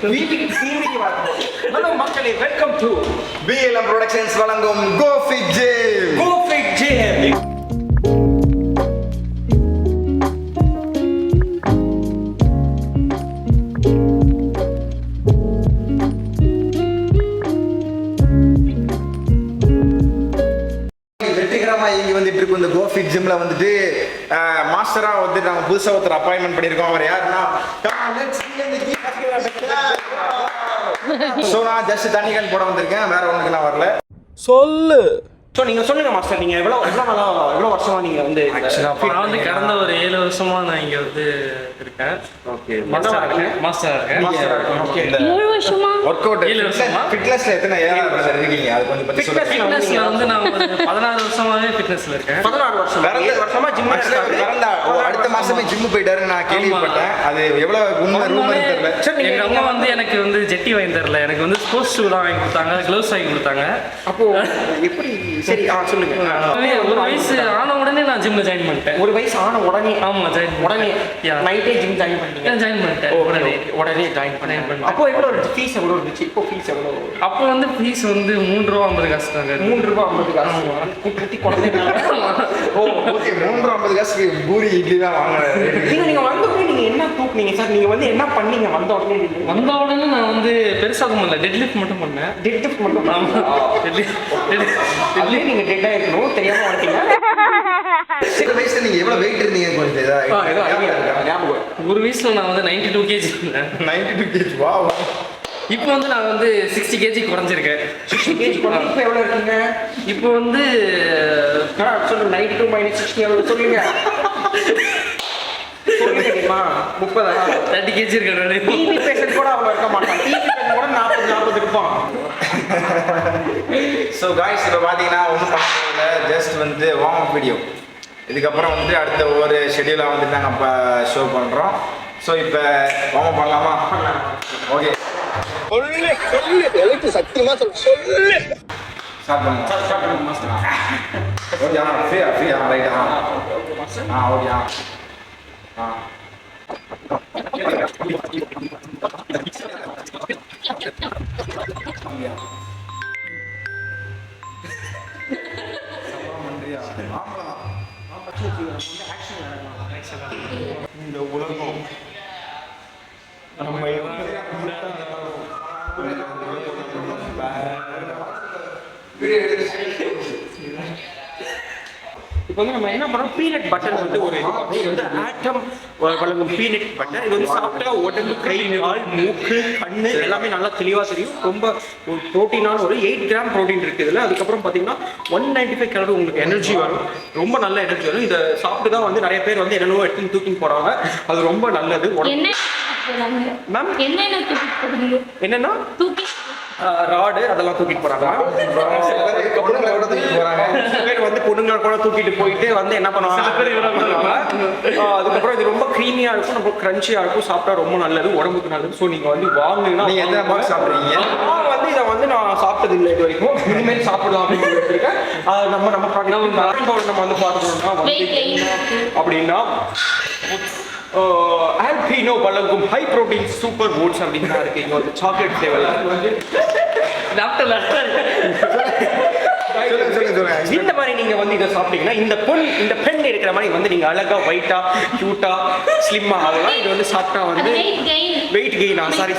Hello மக்களே, welcome to BLM Productions வழங்கும் Go Fit Gym. Go Fit Gym. இங்க வந்துட்டு இருக்கு இந்த Go Fit Gymல வந்துட்டு மாஸ்டரா வந்து நாங்க புதுசா ஒருத்தர் அப்பாயின்மெண்ட் பண்ணிருக்கோம். அவர் யாருன்னா சோ நான் ஜஸ்ட் தண்ணி கண் போட வந்திருக்கேன், வேற ஒண்ணுக்கு நான் வரல. சொல்லு. ஸோ நீங்கள் சொல்லுங்கள் மாஸ்டர், நீங்கள் எவ்வளோ வருஷமா நீங்கள் வந்து நான் வந்து கடந்த ஒரு 7 வருஷமா நான் இங்கே வந்து இருக்கேன். ஓகே, மாஸ்டர் இருக்கேன். ஓகே, 7 வருஷமா ஒர்க் அவுட் 7 வருஷமா ஃபிட்னஸ்ல எத்தனை ஏரியா இருக்கீங்க? அது கொஞ்சம் பத்தி சொல்லுங்க. ஃபிட்னஸ்ல வந்து நான் ஒரு 16 வருஷமாவே ஃபிட்னஸ்ல இருக்கேன். 16 வருஷம் 7 வருஷமா ஜிம் அடுத்த மாசமே ஜிம் போயிட்டாரு நான் கேள்விப்பட்டேன். அது எவ்வளவு உண்மை ரூமர் தெரியல. சரி, எங்க அம்மா வந்து எனக்கு வந்து ஜெட்டி வாங்கி தரல, எனக்கு வந்து ஸ்போர்ட்ஸ் ஷூ தான் வாங்கி கொடுத்தாங்க, க்ளவுஸ் வாங்கி கொடுத்தாங்க. அப்போ எப்படி? சரி, சொல்லுங்க. ஒரு வயசு ஆன உடனே நான் ஜிம்ல ஜாயின் பண்ணிட்டேன். ஒரு வயசு ஆன உடனே? ஆமா, உடனே நைட்டே ஜிம் ஜாயின் பண்ணிட்டேன். உடனே ஜாயின் பண்ணேன். அப்போ எவ்வளோ ஃபீஸ் எவ்வளோ இருந்துச்சு? இப்போ ஃபீஸ் எவ்வளோ? அப்போ வந்து ஃபீஸ் வந்து 3 ரூபா 50 காசு தாங்க. 3 ரூபா 50 காசு குட்டி குழந்தைங்க. ஓ ஓகே, 3 50 காசுக்கு பூரி இட்லி தான் வாங்குறாரு. நீங்க வந்த உடனே நீங்க என்ன தூக்குனீங்க சார்? நீங்க வந்து என்ன பண்ணீங்க வந்த உடனே? நான் வந்து பெருசா பண்ணல, டெட் லிஃப்ட் மட்டும் பண்ணேன். டெட் லிஃப்ட் மட்டும்? அதுலயே நீங்க டெட்டா இருக்கணும், தெரியாம வந்துட்டீங்க. சில வயசுல நீங்க எவ்வளவு வெயிட் இருந்தீங்க? கொஞ்சம் ஏதோ ஐடியா இருக்கா? ஞாபகம். ஒரு வயசுல நான் வந்து 92 kg இருந்தேன். 92 kg. வாவ். இப்போ வந்து நான் வந்து 60 kg குறைஞ்சிருக்கேன். 60 kg குறைஞ்சு இப்போ எவ்வளவு இருக்கீங்க? இப்போ வந்து சொல்லுங்க, 92 - 60 எவ்வளவு சொல்லுங்க. சொல்லுங்க தெரியுமா? 30 kg இருக்கேன். டிவி பேஷண்ட் கூட அவ்வளவு இருக்க மாட்டான். டிவி பேஷண்ட் கூட 40 இருப்பான். ஸோ காய்ஸ், இப்போ பார்த்தீங்கன்னா ஒன்றும் பண்ணல, ஜஸ்ட் வந்து வார்ம் அப் வீடியோ. இதுக்கப்புறம் வந்து அடுத்த ஒவ்வொரு ஷெடியூலாக வந்துட்டு நாங்கள் இப்போ ஷோ பண்ணுறோம். ஸோ இப்போ வார்ம் அப் பண்ணலாமா? ஓகே, சத்தியமா சொல்லு. ஸ்டார்ட் பண்ணுங்க மாஸ்டர். ஓகே, ஃப்ரீயா ரைட்டா? ஓகே. இந்த உலகம் நம்ம இப்போ வந்து நம்ம என்ன பண்ணுறோம், பீனட் பட்டர் வந்து ஒரு இது வந்து ஆட்டம் வழங்கும் பீனட் பட்டர். இது வந்து சாப்பிட்டா உடம்பு, கை, கால், மூக்கு, கண்ணு எல்லாமே நல்லா தெளிவாக தெரியும். ரொம்ப ஒரு ப்ரோட்டீனான ஒரு 8 கிராம் ப்ரோட்டீன் இருக்குது இதில். அதுக்கப்புறம் பார்த்தீங்கன்னா 195 கேலரி உங்களுக்கு எனர்ஜி வரும். ரொம்ப நல்ல எனர்ஜி வரும். இதை சாப்பிட்டு தான் வந்து நிறைய பேர் வந்து என்னென்னவோ எடுத்து தூக்கின்னு போகிறாங்க. அது ரொம்ப நல்லது. மேம் என்னன்னா ராடு அதெல்லாம் தூக்கிட்டு போறாங்க. சில பேர் வந்து பொண்ணுங்களை கூட தூக்கிட்டு போயிட்டு வந்து என்ன பண்ணுவாங்க, அதுக்கப்புறம் இது ரொம்ப க்ரீமியா இருக்கும், ரொம்ப கிரன்ச்சியா இருக்கும், சாப்பிட்டா ரொம்ப நல்லது, உடம்புக்கு நல்லது. ஸோ நீங்க வந்து வாங்குனீங்கன்னா நீங்க எந்த பாக்ஸ் சாப்பிடுறீங்க? நான் வந்து இதை வந்து நான் சாப்பிட்டது இல்லை இது வரைக்கும். இனிமேல் சாப்பிடலாம் அப்படின்னு வச்சிருக்கேன். நம்ம நம்ம வந்து பார்த்துக்கணும்னா அப்படின்னா ஆல்பினோ வழங்கும் ஹை ப்ரோட்டீன் சூப்பர் ஓட்ஸ் அப்படின்னு தான் இருக்கு. இங்க வந்து சாக்லேட் ஃப்ளேவர் வந்து இந்த மாதிரி நீங்க வந்து இதை சாப்பிட்டீங்கன்னா இந்த பெண் இருக்கிற மாதிரி வந்து நீங்க அழகா ஒயிட்டா கியூட்டா ஸ்லிம்மா ஆகலாம். இது வந்து சாப்பிட்டா வந்து வெயிட் கெயின் சாரி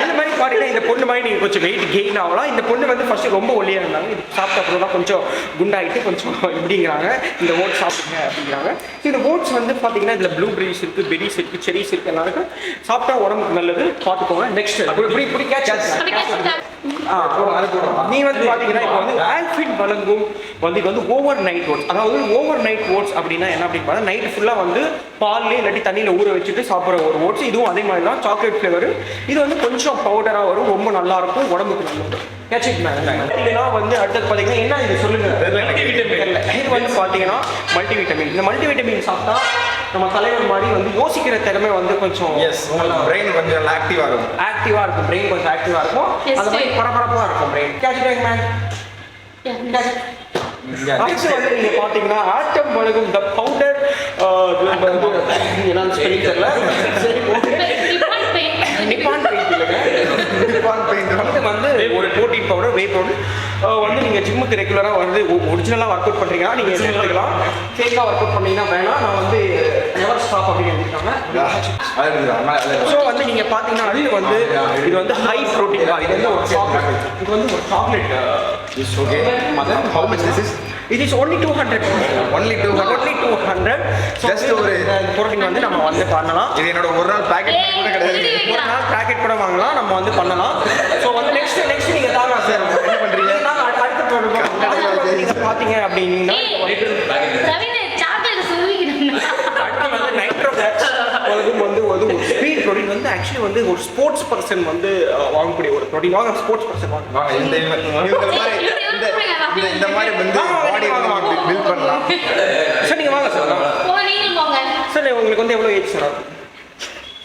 இந்த மாதிரி பாத்தீங்கன்னா இந்த பொண்ணு மாதிரி நீங்க கொஞ்சம் வெயிட் கெயின் ஆகலாம். இந்த பொண்ணு வந்து ஃபர்ஸ்ட் ரொம்ப ஒல்லியா இருந்தாங்க, இது சாப்பிட்ட அப்புறம் தான் கொஞ்சம் குண்டாயிட்டு கொஞ்சம் இப்படிங்கிறாங்க. இந்த ஓட்ஸ் சாப்பிடுங்க அப்படிங்கிறாங்க. இந்த ஓட்ஸ் வந்து பாத்தீங்கன்னா இதுல ப்ளூபெரிஸ் இருக்கு, பெரிஸ் இருக்கு, செரிஸ் இருக்கு, எல்லாம் இருக்கு. சாப்பிட்டா உடம்புக்கு நல்லது, பார்த்துக்கோங்க. நெக்ஸ்ட் இப்படி நீ வந்து பாத்தீங்கன்னா இப்போ வந்து ஆல்பின் வழங்கும் வந்து இது வந்து ஓவர் நைட் ஓட்ஸ். அதாவது ஓவர் நைட் ஓட்ஸ் அப்படின்னா என்ன அப்படின்னு பார்த்தா நைட் ஃபுல்லா வந்து பால்லே இல்லாட்டி தண்ணியில ஊற வச்சுட்டு சாப்பிட்ற ஒரு ஓட்ஸ். இதுவும் அதே மாதிரி தான், சாக்லேட் ஃபிளேவர். இது வந்து கொஞ்சம் பவுடரா வரும், ரொம்ப நல்லா இருக்கும், உடம்புக்கு நல்லது. வந்து அடுத்தது பாத்தீங்கன்னா என்ன இது சொல்லுங்க. இது வந்து பாத்தீங்கன்னா மல்டிவிட்டமின். இந்த மல்டிவிட்டமின் சாப்பிட்டா நம்ம தலைவர் மாதிரி வந்து யோசிக்கிற திறமை வந்து கொஞ்சம் பிரெயின் கொஞ்சம் ஆக்டிவா இருக்கும். பிரெயின் கொஞ்சம் ஆக்டிவா இருக்கும். அந்த மாதிரி பரபரப்பா இருக்கும் பிரெயின். அடுத்து வந்து நீங்க பாத்தீங்கன்னா ஆட்டம் வழங்கும் த பவுடர் என்னன்னு ஸ்பெல்லிங் தெரியல. சரி, நிப்பான் பெயிண்ட் இல்லைங்க, ஜிம்முக்கு ரெகுலராக வந்து ஒரிஜினலாக ஒர்க் அவுட் பண்ணுறீங்கன்னா நீங்கள் எடுத்துக்கலாம். ஃபேக்காக ஒர்க் அவுட் பண்ணீங்கன்னா வேணாம். நான் வந்து நெவர் ஸ்டாப் அப்படின்னு எழுதிருக்காங்க. ஸோ வந்து நீங்கள் பார்த்தீங்கன்னா இது வந்து ஹை ப்ரோட்டீன் பார். இது வந்து ஒரு சாக்லேட். இது வந்து ஒரு chocolate. Okay Madan, how much this is? It is only 200. Only 200. Just ஒரு ப்ரோட்டீன் வந்து நம்ம வந்து பண்ணலாம். இது என்னோட ஒரு நாள் பாக்கெட் கூட கிடையாது. ஒரு நாள் பாக்கெட் கூட வாங்கலாம், நம்ம வந்து பண்ணலாம். ஸோ வந்து நெக்ஸ்ட் நீங்கள் தாங்க சார் என்ன பண்ணுறீங்க? நாங்கள் அடுத்து போடுவோம். நீங்கள் பார்த்தீங்க அப்படின்னா வந்து ஒரு ஸ்பீட் ப்ரோட்டீன் வந்து ஆக்சுவலி வந்து ஒரு ஸ்போர்ட்ஸ் பர்சன் வந்து வாங்கக்கூடிய ஒரு ப்ரோட்டீன். வாங்க ஸ்போர்ட்ஸ் பர்சன் வாங்க. இந்த மாதிரி வந்து பாடி வந்து பில்ட் பண்ணலாம். சார் நீங்கள் வாங்க சார். சார் உங்களுக்கு வந்து எவ்வளோ ஏஜ் சார்?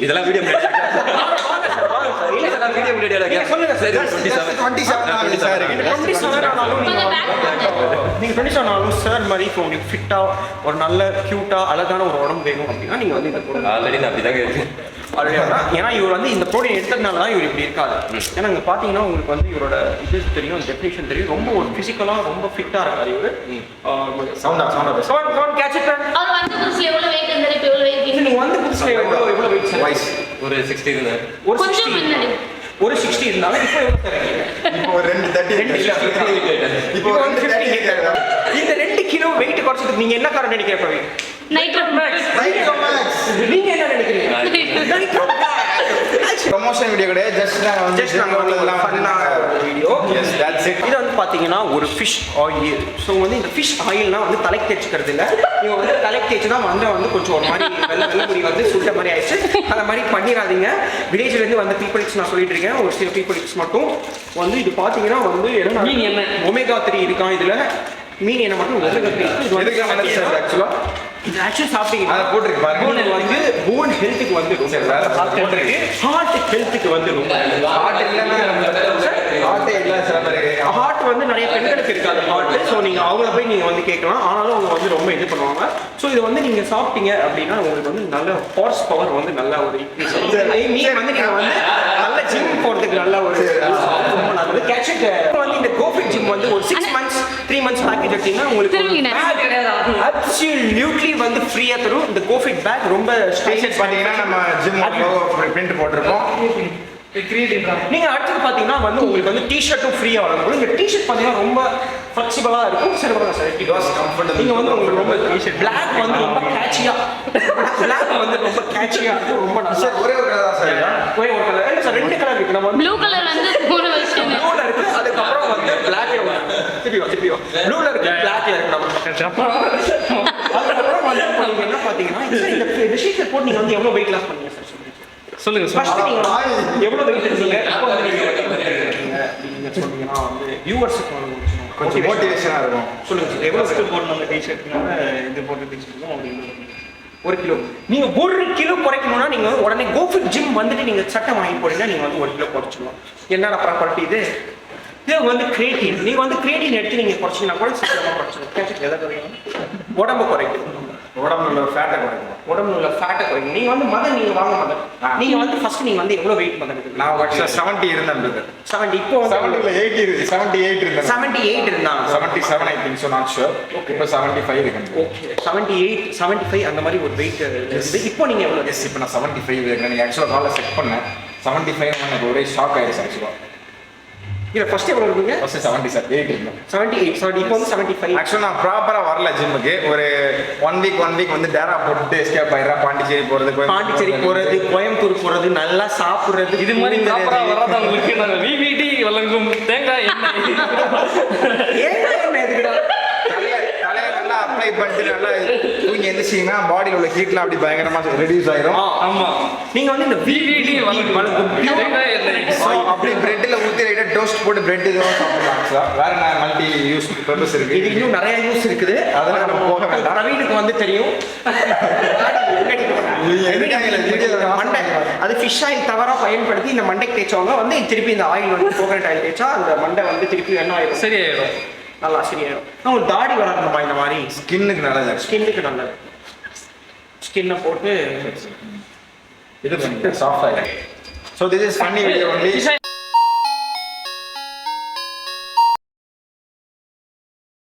இதெல்லாம் வீடியோ சொல்லுங்க சார். 27 ஆனாலும் நீங்க 27 ஆனாலும் சார் மாதிரி இப்போ உங்களுக்கு ஃபிட்டா ஒரு நல்ல கியூட்டா அழகான ஒரு உடம்பு வேணும் அப்படின்னா நீங்க வந்து இந்த ப்ரோட்டீன் ஆல்ரெடி நான் அப்படிதாங்க இருக்கேன். ஏன்னா இவர் வந்து இந்த ப்ரோட்டீன் எடுத்ததுனால தான் இவர் இப்படி இருக்காது. ஏன்னா இங்கே பார்த்தீங்கன்னா உங்களுக்கு வந்து இவரோட இது தெரியும், டெஃபினேஷன் தெரியும். ரொம்ப ஒரு ஃபிசிக்கலாக ரொம்ப ஃபிட்டாக இருக்காரு இவர். நீங்கள் வந்து புதுசில் எவ்வளோ வெயிட் சார்? ஒரு 60 இருந்தாரு. ஒரு 60 இருந்தாலும் இப்போ எவ்வளோ சார் இருக்கீங்க? இப்போ ஒரு 230. இப்போ வந்து 50. இந்த 2 கிலோ வெயிட் குறைச்சதுக்கு நீங்க என்ன காரணம் நினைக்கிறீங்க பிரவீன்? Nitro maths. நீங்க என்ன நினைக்கிறீங்க? ப்ரமோஷன் வீடியோ கிடையாது, ஜஸ்ட் நாங்க உள்ளதெல்லாம் பண்ண வீடியோ. Yes that's it. இது வந்து பாத்தீங்கன்னா ஒரு ஃபிஷ் ஆயில். ஸோ வந்து இந்த ஃபிஷ் ஆயில்னா வந்து தலைக்கு தேய்ச்சிக்கிறது இல்லை. நீங்க வந்து தலைக்கு தேய்ச்சினா வந்து கொஞ்சம் ஒரு மாதிரி வெள்ளை முடி வந்து சுட்ட மாதிரி ஆயிடுச்சு. அந்த மாதிரி பண்ணிடாதீங்க. வில்லேஜ்ல இருந்து வந்த பீப்புள்ஸ் நான் சொல்லிட்டு இருக்கேன். ஒரு சில பீப்புள்ஸ் மட்டும் வந்து இது பாத்தீங்கன்னா வந்து என்ன ஒமேகா 3 இருக்கான் இதுல. மீன் என்ன மட்டும் ஒமேகா 3 இருக்கு. இது வந்து ஆக்சுவலா இது ஆக்சுவலி சாப்பிட்டீங்க அதை போட்டுருக்கு பாருங்க. வந்து போன் ஹெல்த்துக்கு வந்து போட்டிருக்கு. ஹார்ட் ஹெல்த்துக்கு வந்து ஹார்ட் இல்லைன்னா ஹார்ட் இல்லை சில பேருக்கு. ஹார்ட் வந்து நிறைய பெண்களுக்கு இருக்காது ஹார்ட். ஸோ நீங்கள் அவங்கள போய் நீங்கள் வந்து கேட்கலாம். ஆனாலும் அவங்க வந்து ரொம்ப இது பண்ணுவாங்க. ஸோ இது வந்து நீங்கள் சாப்பிட்டீங்க அப்படின்னா உங்களுக்கு வந்து நல்ல ஹார்ஸ் பவர் வந்து நல்ல ஒரு இன்க்ரீஸ் ஆகும். மீன் வந்து நீங்கள் வந்து நல்ல ஜிம் போகிறதுக்கு நல்ல ஒரு ரொம்ப நல்லது. கேட்சிட் வந்து இந்த கோஃபிட் ஜிம் வந்து ஒரு 6 months 3 months பேக்கேஜ் எடுத்தீங்கன்னா உங்களுக்கு அப்சல்யூட்லி வந்து ஃப்ரீயா தரும். இந்த கோஃபிட் பேக் ரொம்ப ஸ்டேஷன் பாத்தீங்கன்னா நம்ம ஜிம் லோகோ பிரிண்ட் போட்டிருக்கோம். நீங்க அடுத்து பாத்தீங்கன்னா வந்து உங்களுக்கு வந்து டி-ஷர்ட்டும் ஃப்ரீயா வழங்கும். இந்த டி-ஷர்ட் பாத்தீங்கன்னா ரொம்ப ஃப்ளெக்சிபிளா இருக்கும். சரி வாங்க சார். It was comfortable. நீங்க வந்து உங்களுக்கு ரொம்ப டி-ஷர்ட் Black வந்து ரொம்ப கேட்சியா இருக்கும். ரொம்ப நல்லா சார் ஒரே ஒரு கலர் தான் சார். ஒரே ஒரு கலர் இல்ல சார், 2 கலர் இருக்கு. நம்ம ப்ளூ கலர் வந்து மூணு வருஷம் ப்ளூல இருக்கு, அதுக்கு அப்புறம் வந்து Blackல திருப்பியோ ப்ளூல இருக்கு, Blackல இருக்கு. நம்ம அதுக்கப்புறம் வந்து நீங்க என்ன பாத்தீங்கன்னா இந்த டி-ஷர்ட் போட்டு நீங்க வந்து எவ்வளவு வெயிட் லாஸ் பண்ணீங்க சார்? சொல்லுங்க ஃபர்ஸ்ட் நீங்க எவ்வளவு வெயிட் இருந்தீங்க? இப்போ வந்து நீங்க சொன்னீங்கன்னா வந்து வியூவர்ஸ்க்கு கொஞ்சம் மோட்டிவேஷனா இருக்கும். சொல்லுங்க சார். எவ்வளவு ஃபர்ஸ்ட் போட்டு நம்ம டி-ஷர்ட்னால இது போட்டு டி-ஷர்ட்லாம் அப்படி 1 கிலோ. நீங்க 1 கிலோ குறைக்கணும்னா நீங்க வந்து உடனே கோஃபிட் ஜிம் வந்துட்டு நீங்க சட்டை வாங்கி போறீங்கன்னா நீங்க வந்து 1 கிலோ குறைச்சிடலாம். என்னடா ப்ராப்பர்ட்டி இது? இது வந்து கிரியேட்டின். நீங்க வந்து கிரியேட்டின் எடுத்து நீங்க குறைச்சிங்கன்னா கூட சீக்கிரமா குறைச்சிடலாம். கேட்ச் எதை குறைக்கணும்? உடம்பு குறைக்கணும். உடம்புல உள்ள ஃபேட்டை குறைக்கும். உடம்புல உள்ள ஃபேட்டை குறைக்கும். நீங்க வந்து நீங்க வாங்க மதன். நீங்க வந்து ஃபர்ஸ்ட் நீங்க வந்து எவ்வளவு வெயிட் மதன்? நான் ஆக்சுவலா 70 இருந்தேன் பிரதர். 70. இப்போ வந்து 70 இல்ல 80 இருக்கு. 78 இருந்தேன். 78 இருந்தாங்க. 77 I think so, not sure. இப்போ 75 இருக்கேன். ஓகே. 78 75 அந்த மாதிரி ஒரு வெயிட் இருந்து இப்போ நீங்க எவ்வளவு? எஸ் இப்போ நான் 75 இருக்கேன். நீ ஆக்சுவலா காலைல செக் பண்ணேன். 75 எனக்கு ஒரே ஷாக் ஆயிடுச்சு ஆக்சுவலா. இல்ல ஃபர்ஸ்ட் எவ்வளவு இருந்தீங்க? ஃபர்ஸ்ட் 78 இருந்தேன். 78 இப்போ வந்து 75. ஆக்சுவலா நான் ப்ராப்பரா வரல ஜிம்முக்கு. ஒரு 1 வீக் வந்து டேரா போட்டுட்டு எஸ்கேப் ஆயிடுறேன். பாண்டிச்சேரி போறது, கோயம்புத்தூர் போறது, நல்லா சாப்பிடுறது, இது மாதிரி ப்ராப்பரா வராதவங்களுக்கு நாங்க விவிடி வழங்கும் தேங்காய் எண்ணெய். என்ன எதுக்குடா? தலையை நல்லா அப்ளை பண்ணிட்டு நல்லா தூங்கி எந்திரிச்சிங்கன்னா பாடியில் உள்ள ஹீட்லாம் அப்படி பயங்கரமா ரெடியூஸ் ஆயிரும். ஆமா, நீங்க வந்து இந்த விவிடி வழங்கும் தேங்காய் எண்ணெய் அப்படி பிரெட்ல ஊத்தி லைட்டா டோஸ்ட் போட்டு பிரெட் இதுவும் சாப்பிடலாம். வேற நான் மல்டி யூஸ் பர்பஸ் இருக்கு. இது இன்னும் நிறைய யூஸ் இருக்குது. அதெல்லாம் நம்ம போக வேண்டாம். பிரவீனுக்கு வந்து தெரியும். மண்டை அது ஃபிஷ் ஆயில் தவறா பயன்படுத்தி இந்த மண்டைக்கு தேய்ச்சவங்க வந்து திருப்பி இந்த ஆயில் வந்து கோகனட் ஆயில் தேய்ச்சா அந்த மண்டை வந்து திருப்பி என்ன ஆயிடும்? சரியாயிடும். நல்லா சரியாயிடும். உங்களுக்கு தாடி வளரணுமா? இந்த மாதிரி ஸ்கின்னுக்கு நல்லது. ஸ்கின்னுக்கு நல்லது. ஸ்கின்னை போட்டு இது பண்ணி சாஃப்ட் ஆயிடும். So this is funny video only.